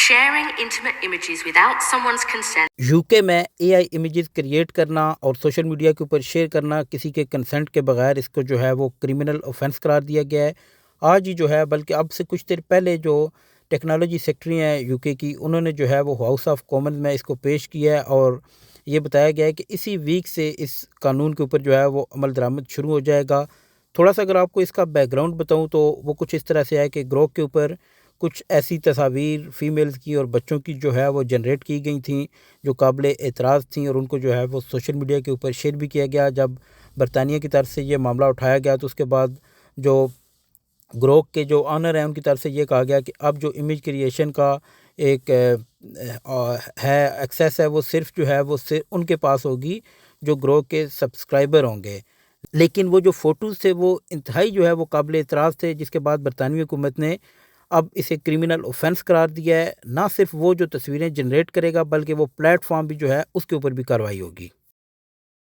sharing intimate images without someone's consent. You کے میں اے آئی images create کرنا اور سوشل میڈیا کے اوپر شیئر کرنا کسی کے کنسنٹ کے بغیر اس کو جو ہے وہ کرمنل اوفینس قرار دیا گیا ہے آج ہی جو ہے، بلکہ اب سے کچھ دیر پہلے جو ٹیکنالوجی سیکٹری ہیں یو کے کی، انہوں نے جو ہے وہ ہاؤس آف کامنز میں اس کو پیش کیا ہے اور یہ بتایا گیا ہے کہ اسی ویک سے اس قانون کے اوپر جو ہے وہ عمل درآمد شروع ہو جائے گا۔ تھوڑا سا اگر آپ کو اس کا بیک گراؤنڈ بتاؤں تو وہ کچھ اس طرح سے ہے کہ گروہ کے اوپر کچھ ایسی تصاویر فیمیلز کی اور بچوں کی جو ہے وہ جنریٹ کی گئی تھیں جو قابل اعتراض تھیں، اور ان کو جو ہے وہ سوشل میڈیا کے اوپر شیئر بھی کیا گیا۔ جب برطانیہ کی طرف سے یہ معاملہ اٹھایا گیا تو اس کے بعد جو گروہ کے جو آنر ہیں ان کی طرف سے یہ کہا گیا کہ اب جو امیج کریشن کا ایک ہے ایکسیس ہے، وہ صرف جو ہے وہ ان کے پاس ہوگی جو گروہ کے سبسکرائبر ہوں گے۔ لیکن وہ جو فوٹوز تھے وہ انتہائی جو ہے وہ قابل اعتراض تھے، جس کے بعد برطانوی حکومت نے اب اسے کرمنل اوفینس قرار دیا ہے۔ نہ صرف وہ جو تصویریں جنریٹ کرے گا بلکہ وہ پلیٹ فارم بھی جو ہے اس کے اوپر بھی کارروائی ہوگی۔